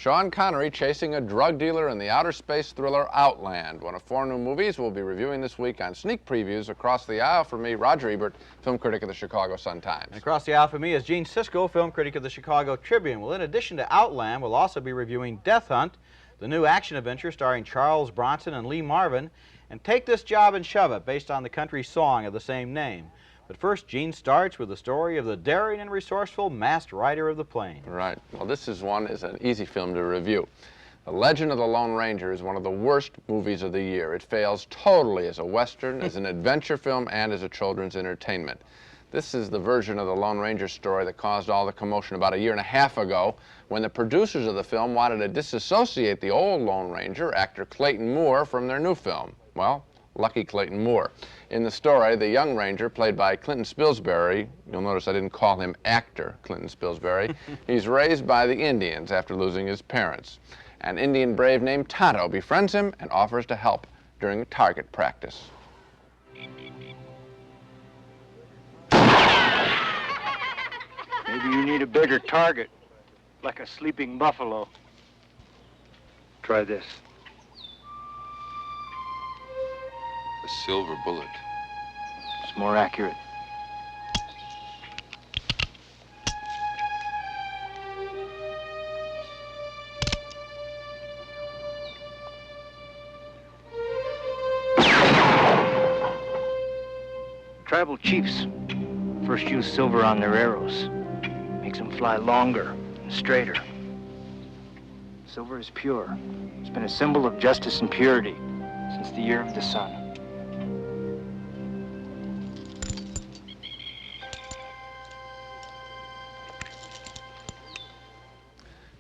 Sean Connery chasing a drug dealer in the outer space thriller Outland, one of 4 new movies we'll be reviewing this week on sneak previews. Across the aisle for me, Roger Ebert, film critic of the Chicago Sun-Times. And across the aisle for me is Gene Siskel, film critic of the Chicago Tribune. Well, in addition to Outland, we'll also be reviewing Death Hunt, the new action adventure starring Charles Bronson and Lee Marvin, and Take This Job and Shove It, based on the country song of the same name. But first, Gene starts with the story of the daring and resourceful masked rider of the plain. Right. Well, this is an easy film to review. The Legend of the Lone Ranger is one of the worst movies of the year. It fails totally as a Western, as an adventure film, and as a children's entertainment. This is the version of the Lone Ranger story that caused all the commotion about 1.5 years ago when the producers of the film wanted to disassociate the old Lone Ranger, actor Clayton Moore, from their new film. Well, lucky Clayton Moore. In the story, the young ranger, played by Clinton Spilsbury, you'll notice I didn't call him actor Clinton Spilsbury, he's raised by the Indians after losing his parents. An Indian brave named Tonto befriends him and offers to help during target practice. Maybe you need a bigger target, like a sleeping buffalo. Try this. A silver bullet. It's more accurate. Tribal chiefs first use silver on their arrows. Makes them fly longer and straighter. Silver is pure. It's been a symbol of justice and purity since the year of the sun.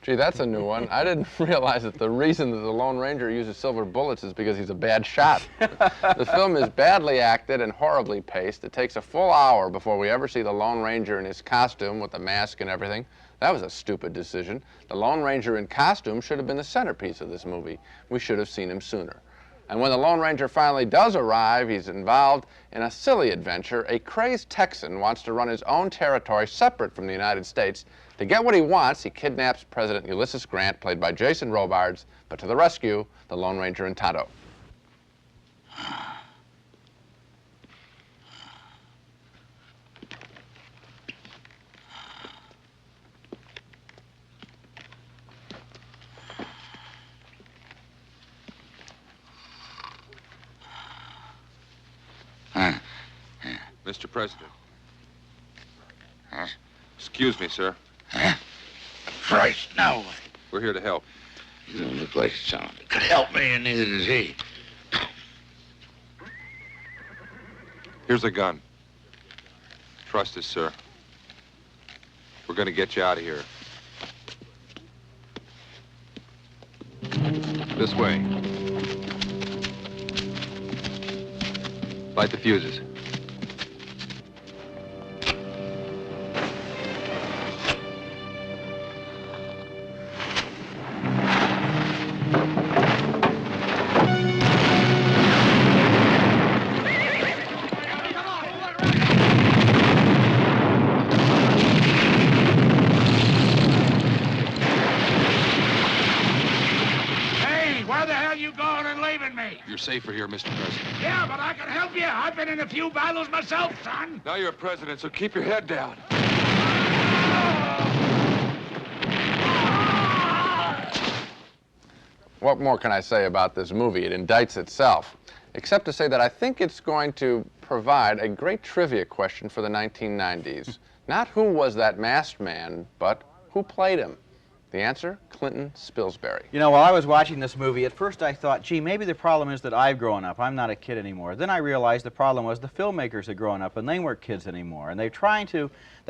Gee, that's a new one. I didn't realize that the reason that the Lone Ranger uses silver bullets is because he's a bad shot. The film is badly acted and horribly paced. It takes a full hour before we ever see the Lone Ranger in his costume with the mask and everything. That was a stupid decision. The Lone Ranger in costume should have been the centerpiece of this movie. We should have seen him sooner. And when the Lone Ranger finally does arrive, he's involved in a silly adventure. A crazed Texan wants to run his own territory separate from the United States. To get what he wants, he kidnaps President Ulysses Grant, played by Jason Robards, but to the rescue, the Lone Ranger and Tonto. Mr. President. Excuse me, sir. Christ, no. We're here to help. You don't look like someone that could help me, and neither does he. Here's a gun. Trust us, sir. We're gonna get you out of here. This way. Light the fuses. You're safer here, Mr. President. Yeah, but I can help you. I've been in a few battles myself, son. Now you're a president, so keep your head down. What more can I say about this movie? It indicts itself, except to say that I think it's going to provide a great trivia question for the 1990s. Not who was that masked man, but who played him? The answer, Clinton Spilsbury. You know, while I was watching this movie, at first I thought, gee, maybe the problem is that I've grown up. I'm not a kid anymore. Then I realized the problem was the filmmakers had grown up and they weren't kids anymore. And they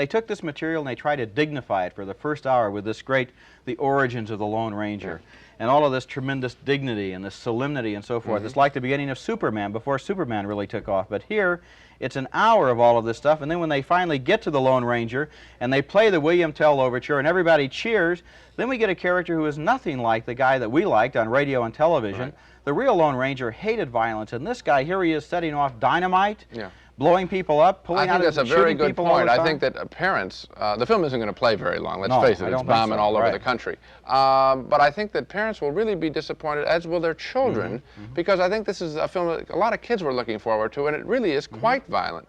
took this material and they tried to dignify it for the first hour with this great, the origins of the Lone Ranger. And all of this tremendous dignity and this solemnity and so forth. It's like the beginning of Superman, before Superman really took off. But here, it's an hour of all of this stuff, and then when they finally get to the Lone Ranger and they play the William Tell overture and everybody cheers, then we get a character who is nothing like the guy that we liked on radio and television. Right. The real Lone Ranger hated violence, and this guy, here he is setting off dynamite. Yeah. Blowing people up, pulling out that's a shooting very good people all point. the I time. think that parents, the film isn't going to play very long, let's No, face it, I it's don't think bombing so. all over Right. the country. But I think that parents will really be disappointed, as will their children, because I think this is a film that a lot of kids were looking forward to, and it really is quite violent,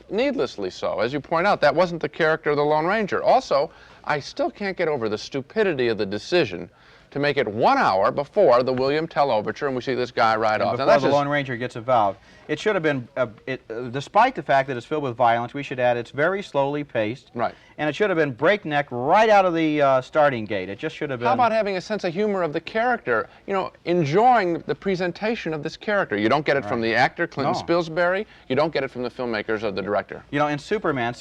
needlessly so. As you point out, that wasn't the character of the Lone Ranger. Also, I still can't get over the stupidity of the decision to make it 1 hour before the William Tell overture, and we see this guy ride off. Before the Lone Ranger gets involved. It should have been, despite the fact that it's filled with violence, we should add it's very slowly paced. Right. And it should have been breakneck right out of the starting gate. It just should have been... How about having a sense of humor of the character? You know, enjoying the presentation of this character. You don't get it from the actor, Clinton Spilsbury. You don't get it from the filmmakers or the director. You know, in Superman,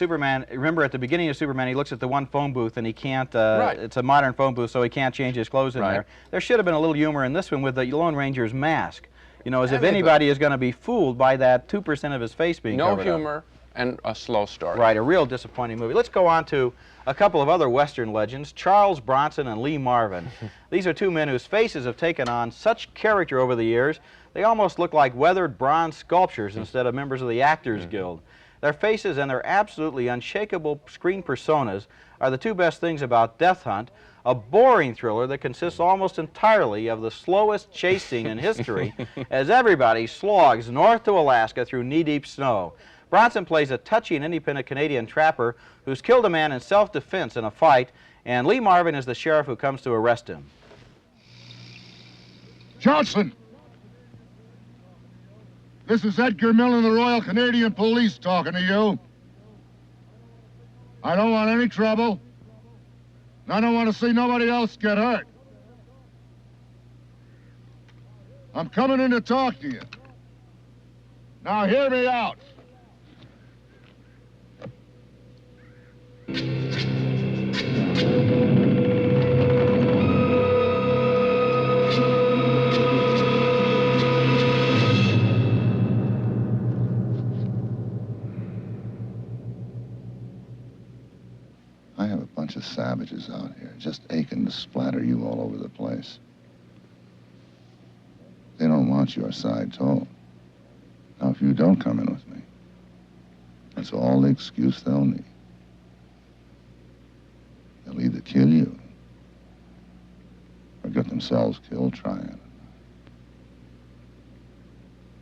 remember at the beginning of Superman, he looks at the one phone booth and he can't, Right. it's a modern phone booth, so he can't change his clothes in Right. there. There should have been a little humor in this one with the Lone Ranger's mask. You know, as if Anybody. anybody is going to be fooled by that 2% of his face being No covered up. humor and a slow story. Right, a real disappointing movie. Let's go on to a couple of other Western legends, Charles Bronson and Lee Marvin. These are two men whose faces have taken on such character over the years, they almost look like weathered bronze sculptures instead of members of the Actors Guild. Their faces and their absolutely unshakable screen personas are the two best things about Death Hunt, a boring thriller that consists almost entirely of the slowest chase scene in history as everybody slogs north to Alaska through knee-deep snow. Bronson plays a touchy and independent Canadian trapper who's killed a man in self-defense in a fight, and Lee Marvin is the sheriff who comes to arrest him. Johnson! This is Edgar Millen of the Royal Canadian Police talking to you. I don't want any trouble. And I don't want to see nobody else get hurt. I'm coming in to talk to you. Now hear me out. I have a bunch of savages out here just aching to splatter you all over the place. They don't want your side told. Now, if you don't come in with me, that's all the excuse they'll need. They'll either kill you or get themselves killed trying.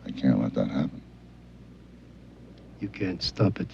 I can't let that happen. You can't stop it.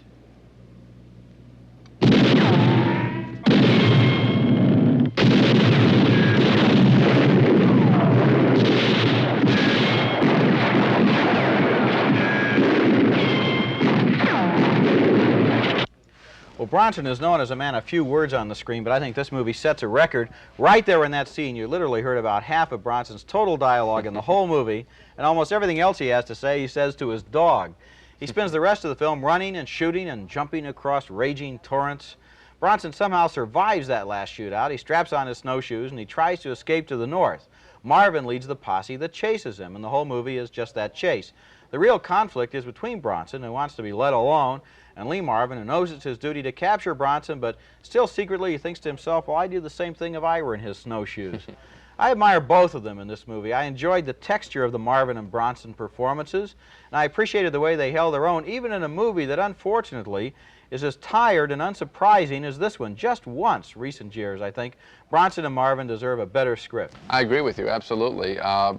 Well, Bronson is known as a man of few words on the screen, but I think this movie sets a record. Right there in that scene, you literally heard about half of Bronson's total dialogue in the whole movie, and almost everything else he has to say, he says to his dog. He spends the rest of the film running and shooting and jumping across raging torrents. Bronson somehow survives that last shootout. He straps on his snowshoes and he tries to escape to the north. Marvin leads the posse that chases him, and the whole movie is just that chase. The real conflict is between Bronson, who wants to be let alone, and Lee Marvin, who knows it's his duty to capture Bronson, but still secretly he thinks to himself, well, I'd do the same thing if I were in his snowshoes. I admire both of them in this movie. I enjoyed the texture of the Marvin and Bronson performances, and I appreciated the way they held their own, even in a movie that, unfortunately, is as tired and unsurprising as this one. Just once, recent years, I think, Bronson and Marvin deserve a better script. I agree with you, absolutely.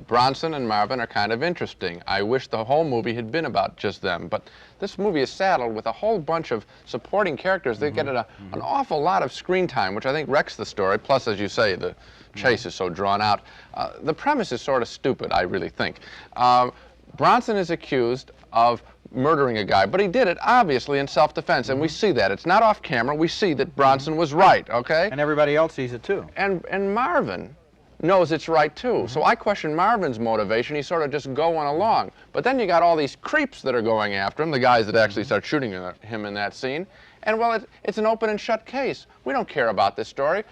Bronson and Marvin are kind of interesting. I wish the whole movie had been about just them, but this movie is saddled with a whole bunch of supporting characters. They get an awful lot of screen time, which I think wrecks the story. Plus, as you say, the chase is so drawn out. The premise is sort of stupid, I really think. Bronson is accused of murdering a guy, but he did it obviously in self-defense, and we see that. It's not off camera. We see that Bronson was right, okay? And everybody else sees it too. And Marvin knows it's right too. So I question Marvin's motivation. He's sort of just going along. But then you got all these creeps that are going after him, the guys that actually start shooting him in that scene. And well, it's an open and shut case. We don't care about this story.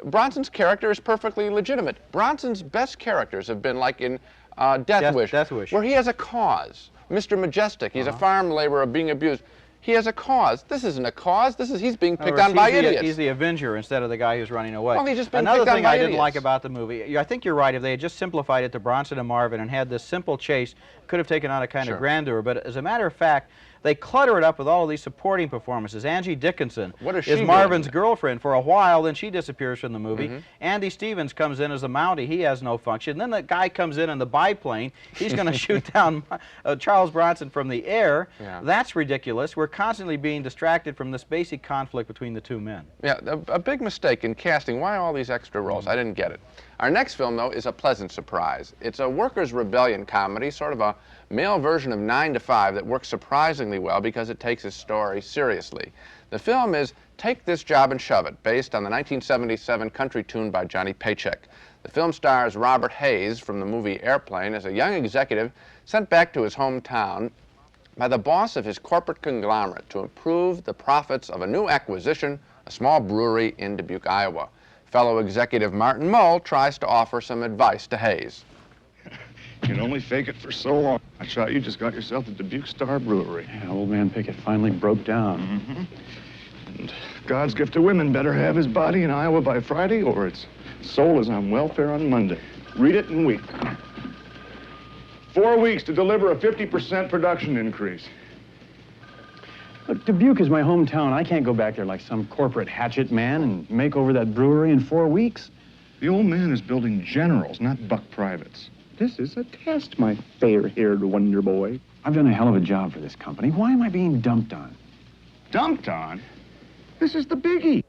Bronson's character is perfectly legitimate. Bronson's best characters have been like in Death Wish, where he has a cause. Mr. Majestic, he's a farm laborer being abused. He has a cause. This isn't a cause. He's being picked on by idiots. He's the avenger instead of the guy who's running away. Well, he's just being Another picked on thing by I didn't idiots. like about the movie, I think you're right, if they had just simplified it to Bronson and Marvin and had this simple chase, could have taken on a kind of grandeur. But as a matter of fact, they clutter it up with all of these supporting performances. Angie Dickinson is Marvin's girlfriend for a while, then she disappears from the movie. Andy Stevens comes in as a Mountie. He has no function. Then the guy comes in the biplane. He's going to shoot down Charles Bronson from the air. That's ridiculous. We're constantly being distracted from this basic conflict between the two men. Yeah, a big mistake in casting. Why all these extra roles? I didn't get it. Our next film, though, is a pleasant surprise. It's a workers' rebellion comedy, sort of a male version of 9 to 5 that works surprisingly well because it takes its story seriously. The film is Take This Job and Shove It, based on the 1977 country tune by Johnny Paycheck. The film stars Robert Hayes from the movie Airplane as a young executive sent back to his hometown by the boss of his corporate conglomerate to improve the profits of a new acquisition, a small brewery in Dubuque, Iowa. Fellow executive Martin Mull tries to offer some advice to Hayes. You can only fake it for so long. I shot you just got yourself the Dubuque Star Brewery. Yeah, old man Pickett finally broke down. And God's gift to women better have his body in Iowa by Friday, or its soul is on welfare on Monday. Read it and weep. 4 weeks to deliver a 50% production increase. Look, Dubuque is my hometown. I can't go back there like some corporate hatchet man and make over that brewery in 4 weeks. The old man is building generals, not buck privates. This is a test, my fair-haired wonder boy. I've done a hell of a job for this company. Why am I being dumped on? Dumped on? This is the biggie.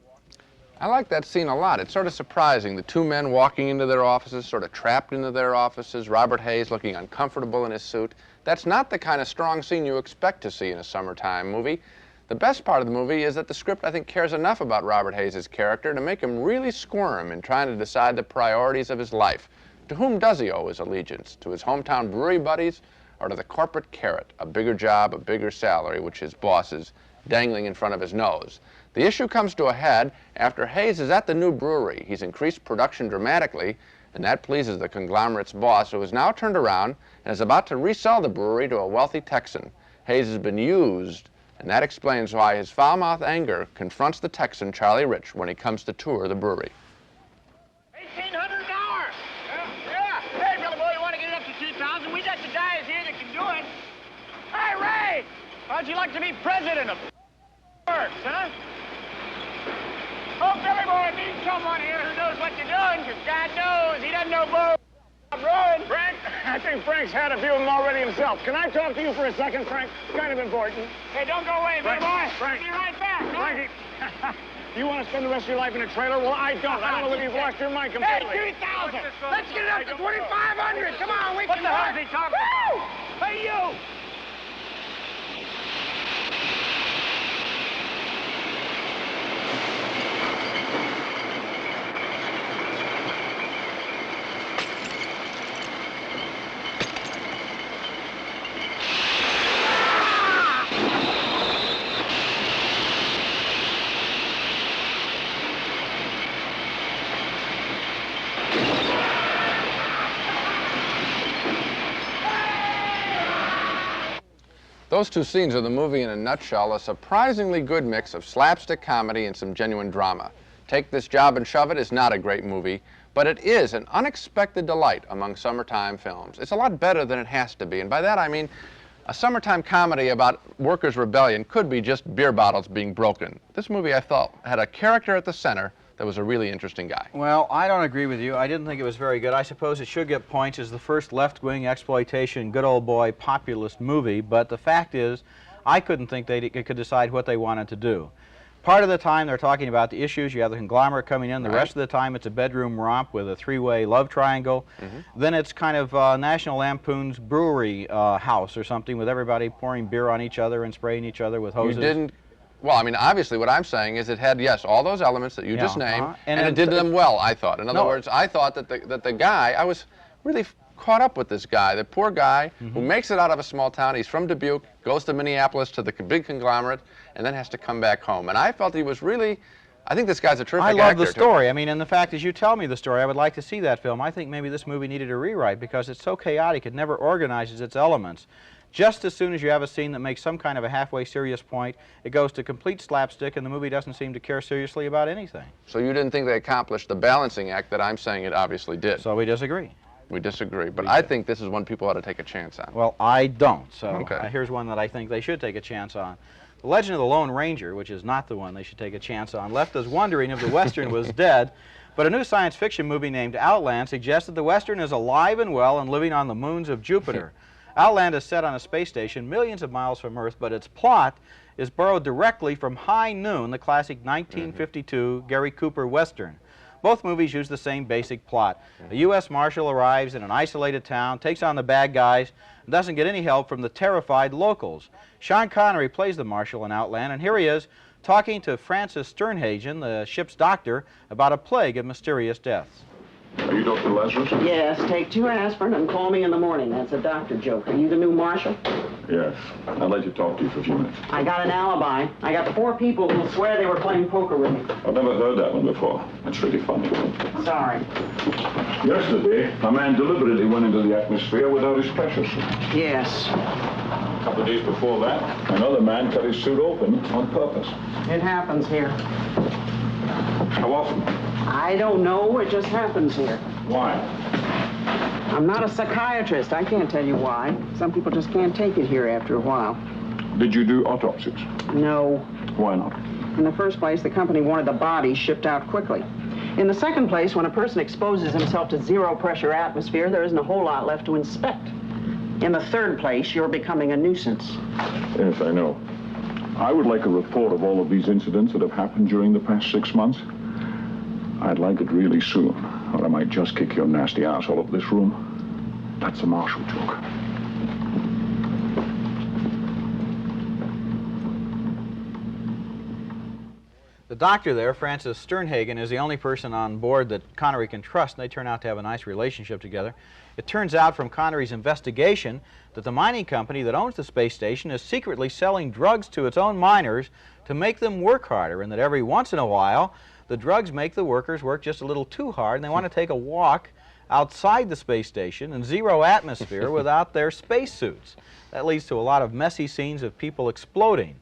I like that scene a lot. It's sort of surprising. The two men walking into their offices, sort of trapped into their offices, Robert Hayes looking uncomfortable in his suit. That's not the kind of strong scene you expect to see in a summertime movie. The best part of the movie is that the script, I think, cares enough about Robert Hayes' character to make him really squirm in trying to decide the priorities of his life. To whom does he owe his allegiance? To his hometown brewery buddies, or to the corporate carrot, a bigger job, a bigger salary, which his boss is dangling in front of his nose? The issue comes to a head after Hayes is at the new brewery. He's increased production dramatically, and that pleases the conglomerate's boss, who has now turned around and is about to resell the brewery to a wealthy Texan. Hayes has been used, and that explains why his foul-mouthed anger confronts the Texan, Charlie Rich, when he comes to tour the brewery. $1,800 an hour. Yeah. Hey, brother boy, you want to get it up to 2,000? We got the guys here that can do it. Hey, Ray, how'd you like to be president of works, huh? Oh, Billy boy, needs someone here who knows what you're doing, because God knows he doesn't know bull. Brewing. Frank, I think Frank's had a few of them already himself. Can I talk to you for a second, Frank? It's kind of important. Hey, don't go away, Billy boy. Frank. Be right back. Frankie, you want to spend the rest of your life in a trailer? Well, I don't. I don't know whether you've lost your mind completely. Hey, 3,000. Let's get it up to 2,500. Come on, we can do it. What the hell is he talking about? Hey, you. Those two scenes are the movie in a nutshell, a surprisingly good mix of slapstick comedy and some genuine drama. Take This Job and Shove It is not a great movie, but it is an unexpected delight among summertime films. It's a lot better than it has to be, and by that I mean A summertime comedy about workers' rebellion could be just beer bottles being broken. This movie, I thought, had a character at the center that was a really interesting guy. Well, I don't agree with you. I didn't think it was very good. I suppose it should get points as the first left-wing exploitation, good old boy populist movie, but the fact is, I couldn't think they could decide what they wanted to do. Part of the time they're talking about the issues. You have the conglomerate coming in. The rest of the time it's a bedroom romp with a three-way love triangle. Then it's kind of National Lampoon's brewery house or something with everybody pouring beer on each other and spraying each other with hoses. You didn't... Well, I mean, obviously what I'm saying is it had, yes, all those elements that you just named, and it did them well, I thought. In other words, I thought that the guy, I was really caught up with this guy, the poor guy who makes it out of a small town. He's from Dubuque, goes to Minneapolis to the big conglomerate, and then has to come back home. And I felt he was really, I think this guy's a terrific actor. I love the story. I mean, and the fact is, you tell me the story, I would like to see that film. I think maybe this movie needed a rewrite because it's so chaotic, it never organizes its elements. Just as soon as you have a scene that makes some kind of a halfway serious point, it goes to complete slapstick, and the movie doesn't seem to care seriously about anything. So you didn't think they accomplished the balancing act that I'm saying it obviously did? So we disagree. We disagree, but I think this is one people ought to take a chance on. Well, I don't, so here's one that I think they should take a chance on. The Legend of the Lone Ranger, which is not the one they should take a chance on, left us wondering if the Western was dead, but a new science fiction movie named Outland suggests that the Western is alive and well and living on the moons of Jupiter. Outland is set on a space station millions of miles from Earth, but its plot is borrowed directly from High Noon, the classic 1952 Gary Cooper Western. Both movies use the same basic plot. A U.S. Marshal arrives in an isolated town, takes on the bad guys, and doesn't get any help from the terrified locals. Sean Connery plays the Marshal in Outland, and here he is talking to Francis Sternhagen, the ship's doctor, about a plague of mysterious deaths. Are you Dr. Lazarus? Yes, take 2 aspirin and call me in the morning. That's a doctor joke. Are you the new marshal? Yes. I'd like to talk to you for a few minutes. I got an alibi. I got 4 people who swear they were playing poker with me. I've never heard that one before. That's really funny. Sorry. Yesterday, a man deliberately went into the atmosphere without his pressure suit. Yes. A couple of days before that, another man cut his suit open on purpose. It happens here. How often? I don't know. It just happens here. Why? I'm not a psychiatrist. I can't tell you why. Some people just can't take it here after a while. Did you do autopsies? No. Why not? In the first place, the company wanted the bodies shipped out quickly. In the second place, when a person exposes himself to zero-pressure atmosphere, there isn't a whole lot left to inspect. In the third place, you're becoming a nuisance. Yes, I know. I would like a report of all of these incidents that have happened during the past 6 months. I'd like it really soon, or I might just kick your nasty ass all over this room. That's a Marshall joke. The doctor there, Francis Sternhagen, is the only person on board that Connery can trust, and they turn out to have a nice relationship together. It turns out from Connery's investigation that the mining company that owns the space station is secretly selling drugs to its own miners to make them work harder, and that every once in a while the drugs make the workers work just a little too hard, and they want to take a walk outside the space station in zero atmosphere without their spacesuits. That leads to a lot of messy scenes of people exploding.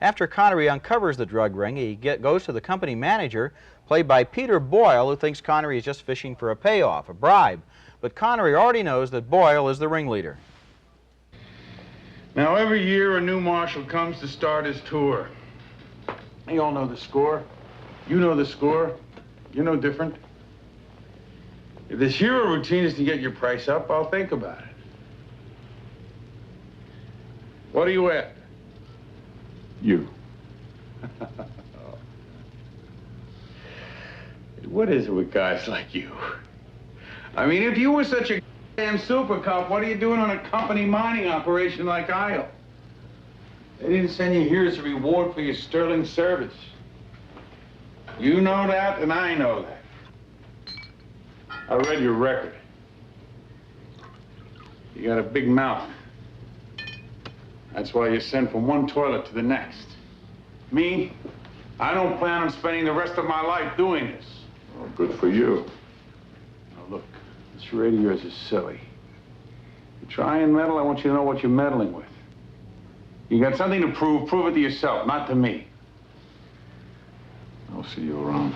After Connery uncovers the drug ring, he goes to the company manager, played by Peter Boyle, who thinks Connery is just fishing for a payoff, a bribe. But Connery already knows that Boyle is the ringleader. Now, every year a new marshal comes to start his tour. You all know the score. You know the score. You're no different. If this hero routine is to get your price up, I'll think about it. What are you at? You. What is it with guys like you? I mean, if you were such a damn super cop, what are you doing on a company mining operation like Isle? They didn't send you here as a reward for your sterling service. You know that, and I know that. I read your record. You got a big mouth. That's why you send from one toilet to the next. Me, I don't plan on spending the rest of my life doing this. Well, good for you. Now, look, this charade of yours is silly. You try and meddle, I want you to know what you're meddling with. You got something to prove, prove it to yourself, not to me. I'll see you around.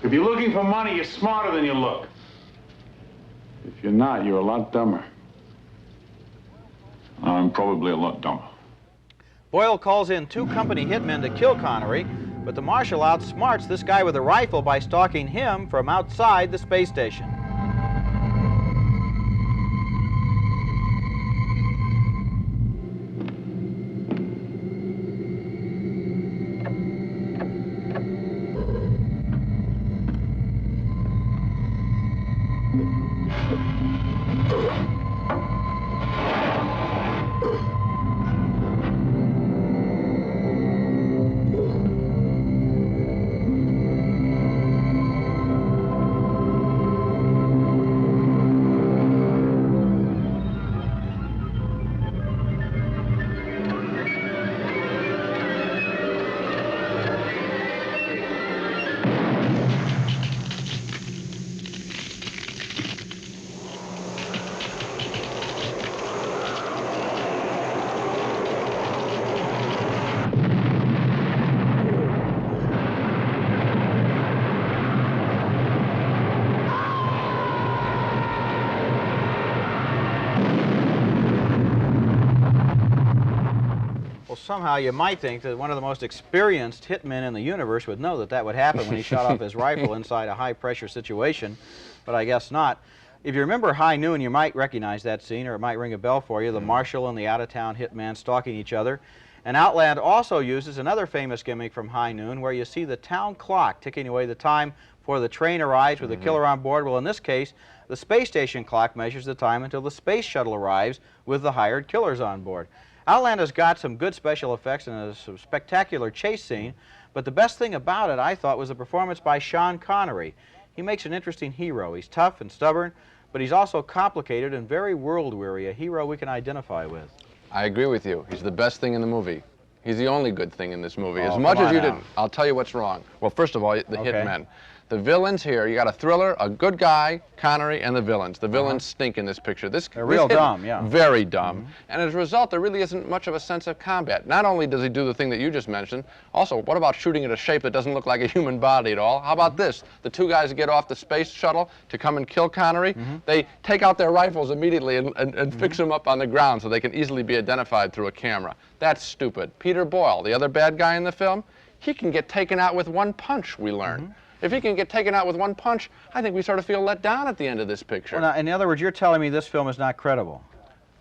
If you're looking for money, you're smarter than you look. If you're not, you're a lot dumber. I'm probably a lot dumber. Boyle calls in 2 company hitmen to kill Connery, but the marshal outsmarts this guy with a rifle by stalking him from outside the space station. Somehow you might think that one of the most experienced hitmen in the universe would know that that would happen when he shot off his rifle inside a high-pressure situation, but I guess not. If you remember High Noon, you might recognize that scene, or it might ring a bell for you, the marshal and the out-of-town hitman stalking each other. And Outland also uses another famous gimmick from High Noon, where you see the town clock ticking away the time before the train arrives with the killer on board. Well, in this case, the space station clock measures the time until the space shuttle arrives with the hired killers on board. Outland has got some good special effects and a spectacular chase scene, but the best thing about it, I thought, was the performance by Sean Connery. He makes an interesting hero. He's tough and stubborn, but he's also complicated and very world-weary, a hero we can identify with. I agree with you. He's the best thing in the movie. He's the only good thing in this movie. As much as you didn't, I'll tell you what's wrong. Well, first of all, the hitmen. The villains here, you got a thriller, a good guy, Connery, and the villains. The villains stink in this picture. They're real dumb, yeah. Very dumb. And as a result, there really isn't much of a sense of combat. Not only does he do the thing that you just mentioned, also, what about shooting at a shape that doesn't look like a human body at all? How about this? The 2 guys get off the space shuttle to come and kill Connery. They take out their rifles immediately and fix them up on the ground so they can easily be identified through a camera. That's stupid. Peter Boyle, the other bad guy in the film, he can get taken out with 1 punch, we learn. If he can get taken out with 1 punch, I think we sort of feel let down at the end of this picture. Well, now, in other words, you're telling me this film is not credible?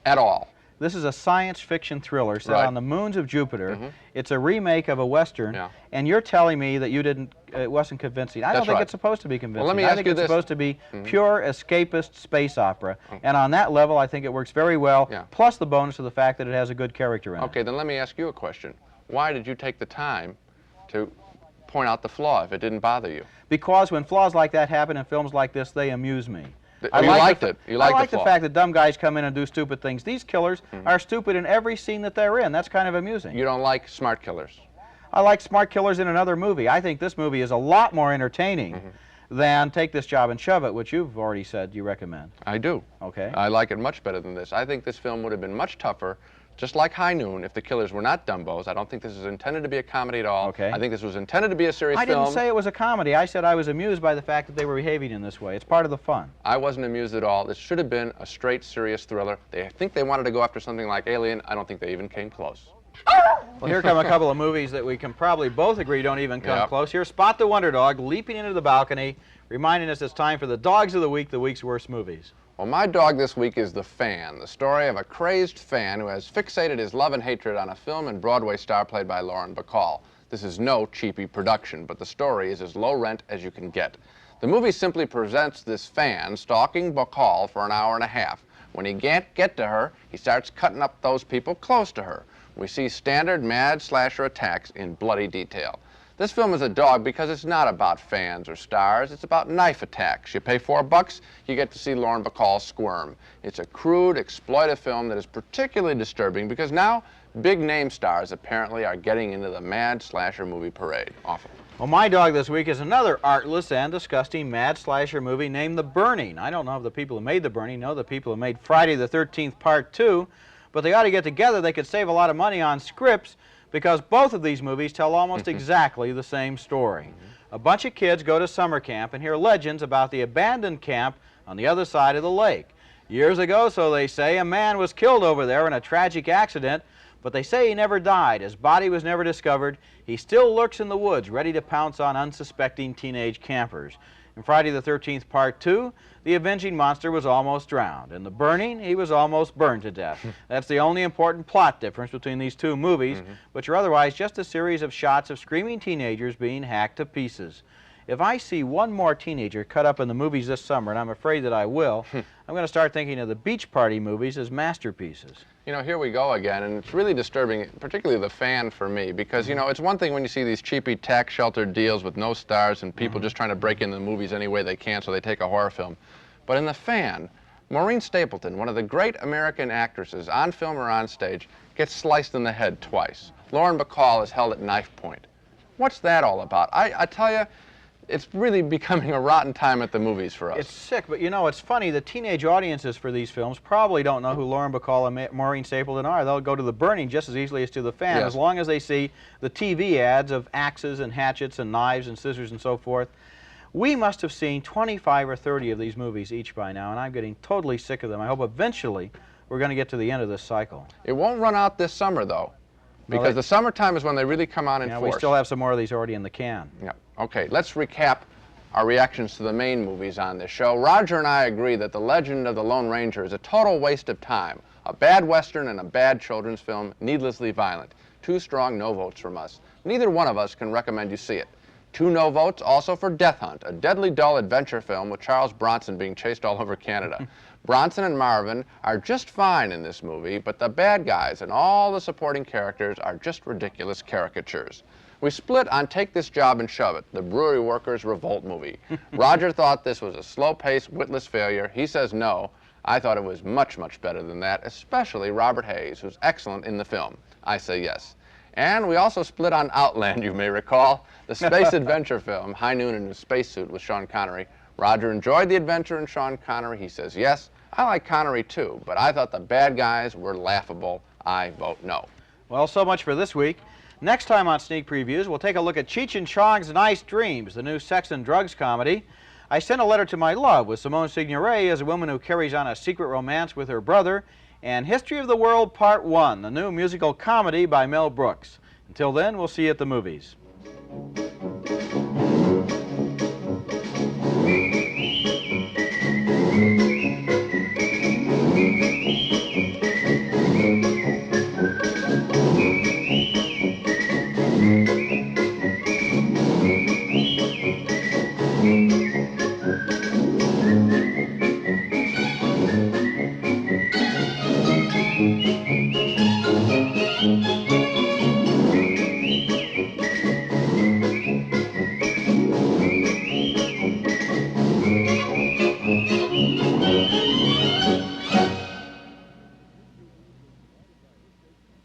At all. This is a science fiction thriller set on the moons of Jupiter. It's a remake of a Western, and you're telling me that it wasn't convincing. I don't think it's supposed to be convincing. Well, let me ask you this. It's supposed to be pure escapist space opera, and on that level, I think it works very well, plus the bonus of the fact that it has a good character in it. Okay, then let me ask you a question. Why did you take the time to point out the flaw if it didn't bother you? Because when flaws like that happen in films like this, they amuse me. I like the fact that dumb guys come in and do stupid things. These killers are stupid in every scene that they're in. That's kind of amusing. You don't like smart killers? I like smart killers in another movie. I think this movie is a lot more entertaining than Take This Job and Shove It, which you've already said you recommend. I do. Okay. I like it much better than this. I think this film would have been much tougher, just like High Noon, if the killers were not dumbos. I don't think this is intended to be a comedy at all. Okay. I think this was intended to be a serious film. I didn't say it was a comedy. I said I was amused by the fact that they were behaving in this way. It's part of the fun. I wasn't amused at all. This should have been a straight, serious thriller. I think they wanted to go after something like Alien. I don't think they even came close. Well, here come a couple of movies that we can probably both agree don't even come close. Here's Spot the Wonder Dog leaping into the balcony, reminding us it's time for the Dogs of the Week, the week's worst movies. Well, my dog this week is The Fan, the story of a crazed fan who has fixated his love and hatred on a film and Broadway star played by Lauren Bacall. This is no cheapy production, but the story is as low rent as you can get. The movie simply presents this fan stalking Bacall for an hour and a half. When he can't get to her, he starts cutting up those people close to her. We see standard mad slasher attacks in bloody detail. This film is a dog because it's not about fans or stars. It's about knife attacks. You pay $4, you get to see Lauren Bacall squirm. It's a crude, exploitive film that is particularly disturbing because now big name stars apparently are getting into the mad slasher movie parade. Awful. Well, my dog this week is another artless and disgusting mad slasher movie named The Burning. I don't know if the people who made The Burning know the people who made Friday the 13th Part 2, but they ought to get together. They could save a lot of money on scripts, because both of these movies tell almost exactly the same story. A bunch of kids go to summer camp and hear legends about the abandoned camp on the other side of the lake. Years ago, so they say, a man was killed over there in a tragic accident, but they say he never died. His body was never discovered. He still lurks in the woods, ready to pounce on unsuspecting teenage campers. In Friday the 13th Part 2, the avenging monster was almost drowned. In The Burning, he was almost burned to death. That's the only important plot difference between these two movies, which are otherwise just a series of shots of screaming teenagers being hacked to pieces. If I see one more teenager cut up in the movies this summer, and I'm afraid that I will, I'm going to start thinking of the beach party movies as masterpieces. You know, here we go again, and it's really disturbing, particularly the fan for me, because, you know, it's one thing when you see these cheapy tax-sheltered deals with no stars and people just trying to break into the movies any way they can so they take a horror film. But in the fan, Maureen Stapleton, one of the great American actresses on film or on stage, gets sliced in the head twice. Lauren Bacall is held at knife point. What's that all about? I tell you, it's really becoming a rotten time at the movies for us. It's sick, but you know, it's funny, the teenage audiences for these films probably don't know who Lauren Bacall and Maureen Stapleton are. They'll go to The Burning just as easily as to The Fan, as long as they see the TV ads of axes and hatchets and knives and scissors and so forth. We must have seen 25 or 30 of these movies each by now, and I'm getting totally sick of them. I hope eventually we're going to get to the end of this cycle. It won't run out this summer, though, because the summertime is when they really come on in force. We still have some more of these already in the can. Yeah. Okay, let's recap our reactions to the main movies on this show. Roger and I agree that The Legend of the Lone Ranger is a total waste of time. A bad Western and a bad children's film, needlessly violent. 2 strong no votes from us. Neither one of us can recommend you see it. 2 no votes also for Death Hunt, a deadly dull adventure film with Charles Bronson being chased all over Canada. Bronson and Marvin are just fine in this movie, but the bad guys and all the supporting characters are just ridiculous caricatures. We split on Take This Job and Shove It, the brewery workers' revolt movie. Roger thought this was a slow-paced, witless failure. He says no. I thought it was much, much better than that, especially Robert Hayes, who's excellent in the film. I say yes. And we also split on Outland, you may recall, the space adventure film, High Noon in a spacesuit with Sean Connery. Roger enjoyed the adventure in Sean Connery. He says yes. I like Connery too, but I thought the bad guys were laughable. I vote no. Well, so much for this week. Next time on Sneak Previews, we'll take a look at Cheech and Chong's Nice Dreams, the new sex and drugs comedy. I Sent a Letter to My Love with Simone Signoret as a woman who carries on a secret romance with her brother, and History of the World Part 1, the new musical comedy by Mel Brooks. Until then, we'll see you at the movies.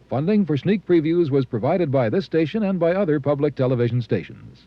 Funding for Sneak Previews was provided by this station and by other public television stations.